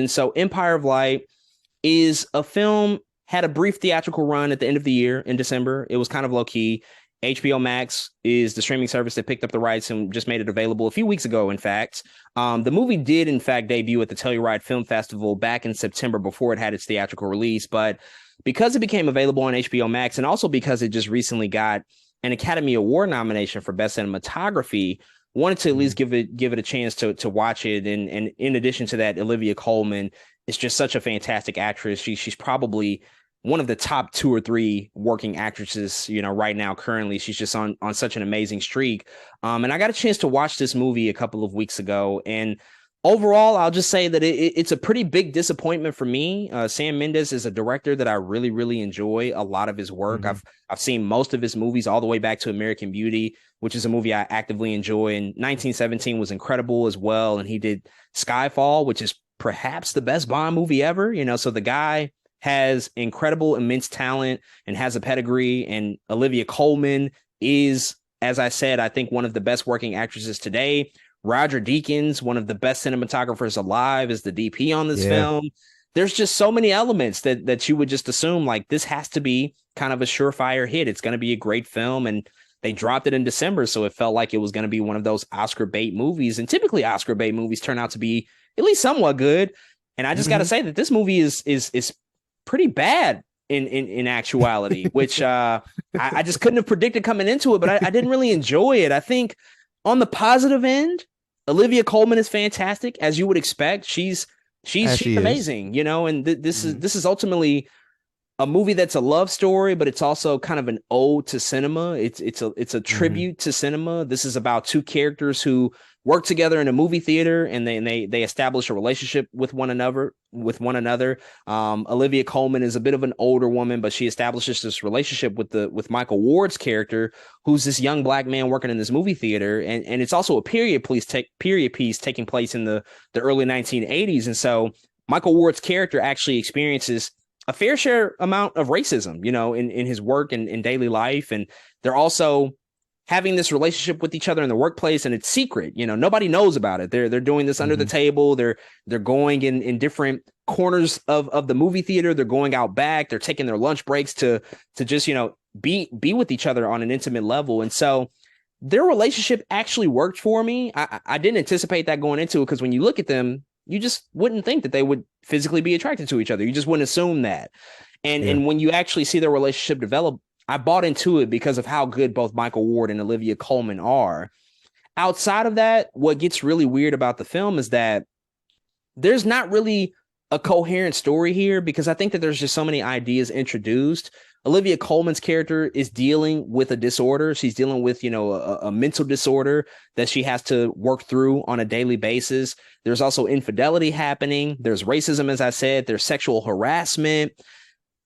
And so Empire of Light is a film, had a brief theatrical run at the end of the year in December. It was kind of low key. HBO Max is the streaming service that picked up the rights and just made it available a few weeks ago, in fact. The movie did, in fact, debut at the Telluride Film Festival back in September before it had its theatrical release. But because it became available on HBO Max and also because it just recently got an Academy Award nomination for Best Cinematography, wanted to at least give it a chance to watch it. And in addition to that, Olivia Colman is just such a fantastic actress. She's probably one of the top two or three working actresses, right now currently. She's just on such an amazing streak. And I got a chance to watch this movie a couple of weeks ago, and overall, I'll just say that it's a pretty big disappointment for me. Sam Mendes is a director that I really, really enjoy a lot of his work. I've seen most of his movies all the way back to American Beauty, which is a movie I actively enjoy. And 1917 was incredible as well. And he did Skyfall, which is perhaps the best Bond movie ever. So the guy has incredible, immense talent and has a pedigree. And Olivia Colman is, as I said, I think one of the best working actresses today. Roger Deakins, one of the best cinematographers alive, is the DP on this film. There's just so many elements that you would just assume like this has to be kind of a surefire hit. It's going to be a great film. And they dropped it in December, so it felt like it was going to be one of those Oscar bait movies. And typically Oscar bait movies turn out to be at least somewhat good. And I just got to say that this movie is pretty bad in actuality, which I just couldn't have predicted coming into it, but I didn't really enjoy it. I think on the positive end, Olivia Colman is fantastic, as you would expect. She's amazing, and this is ultimately a movie that's a love story, but it's also kind of an ode to cinema. It's a tribute to cinema. This is about two characters who work together in a movie theater, and they establish a relationship with one another. Olivia Colman is a bit of an older woman, but she establishes this relationship with Michael Ward's character, who's this young black man working in this movie theater, and it's also a period piece taking place in the early 1980s, and so Michael Ward's character actually experiences a fair share amount of racism, in his work and in daily life. And they're also having this relationship with each other in the workplace, and it's secret. Nobody knows about it. They're doing this under the table. They're going in different corners of the movie theater. They're going out back. They're taking their lunch breaks to just, be with each other on an intimate level. And so their relationship actually worked for me. I didn't anticipate that going into it, because when you look at them, you just wouldn't think that they would physically be attracted to each other. You just wouldn't assume that. And when you actually see their relationship develop, I bought into it because of how good both Michael Ward and Olivia Colman are. Outside of that, what gets really weird about the film is that there's not really a coherent story here, because I think that there's just so many ideas introduced. Olivia Colman's character is dealing with a disorder. She's dealing with, a mental disorder that she has to work through on a daily basis. There's also infidelity happening. There's racism, as I said. There's sexual harassment.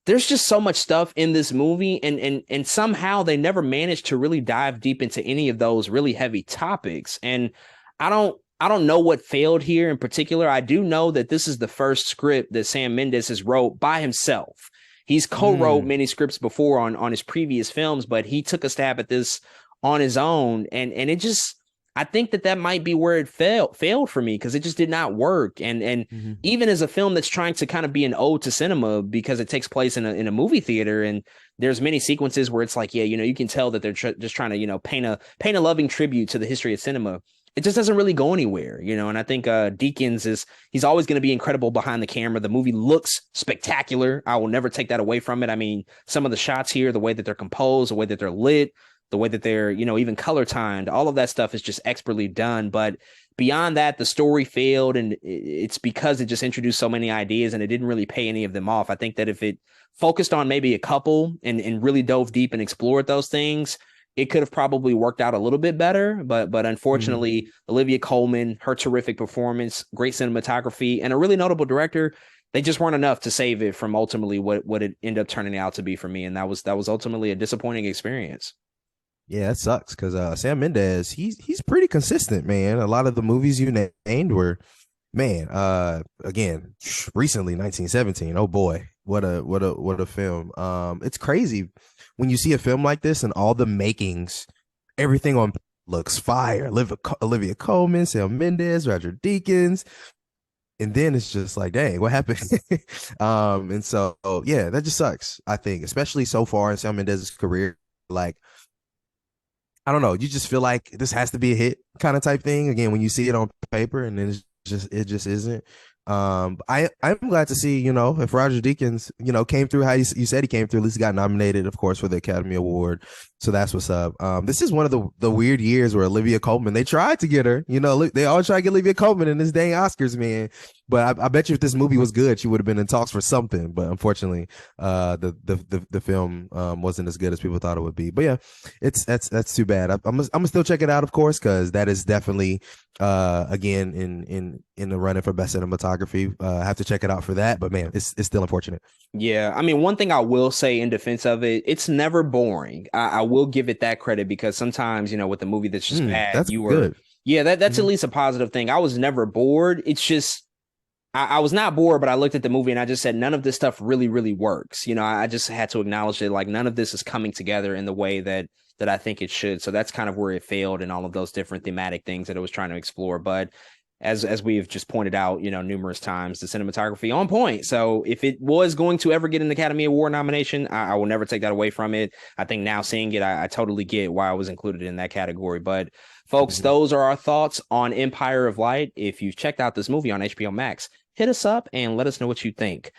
There's just so much stuff in this movie, and somehow they never managed to really dive deep into any of those really heavy topics. And I don't know what failed here in particular. I do know that this is the first script that Sam Mendes has wrote by himself. He's co-wrote many scripts before on his previous films, but he took a stab at this on his own. And it just, I think that might be where it failed for me, because it just did not work. And even as a film that's trying to kind of be an ode to cinema, because it takes place in a movie theater, and there's many sequences where it's like, you can tell that they're just trying to, paint a loving tribute to the history of cinema. It just doesn't really go anywhere, and I think Deakins he's always going to be incredible behind the camera. The movie looks spectacular. I will never take that away from it. I mean, some of the shots here, the way that they're composed, the way that they're lit, the way that they're, even color timed, all of that stuff is just expertly done. But beyond that, the story failed, and it's because it just introduced so many ideas and it didn't really pay any of them off. I think that if it focused on maybe a couple and really dove deep and explored those things, it could have probably worked out a little bit better. But unfortunately, Olivia Colman, her terrific performance, great cinematography, and a really notable director, they just weren't enough to save it from ultimately what it ended up turning out to be for me. And that was ultimately a disappointing experience. Yeah, that sucks, because Sam Mendes, he's pretty consistent, man. A lot of the movies you named were, man, again, recently 1917. Oh boy, what a film. It's crazy when you see a film like this and all the makings, everything on looks fire. Olivia Colman, Sam Mendes, Roger Deakins. and then it's just like, dang, what happened? And so yeah, that just sucks. I think, especially so far in Sam Mendes' career, like I don't know, you just feel like this has to be a hit kind of type thing. Again, when you see it on paper, and then it just isn't. I'm glad to see, if Roger Deakins, came through how you said he came through. At least he got nominated, of course, for the Academy Award. So that's what's up. This is one of the weird years where Olivia Colman, they tried to get her. They always try to get Olivia Colman in this dang Oscars, man. But I bet you if this movie was good, she would have been in talks for something. But unfortunately, the film wasn't as good as people thought it would be. But yeah, that's too bad. I'm gonna still check it out, of course, because that is definitely again in the running for best cinematography. I have to check it out for that. But man, it's still unfortunate. Yeah, I mean, one thing I will say in defense of it, it's never boring. I will give it that credit because sometimes, with a movie that's just bad, That's good. yeah, that's at Mhm. least a positive thing. I was never bored. It's just, I was not bored, but I looked at the movie and I just said, none of this stuff really, really works. I just had to acknowledge that, like, none of this is coming together in the way that I think it should. So that's kind of where it failed in all of those different thematic things that it was trying to explore. But as we've just pointed out, numerous times, the cinematography on point. So if it was going to ever get an Academy Award nomination, I will never take that away from it. I think now seeing it, I totally get why I was included in that category. But folks, Mhm. those are our thoughts on Empire of Light. If you've checked out this movie on HBO Max, hit us up and let us know what you think.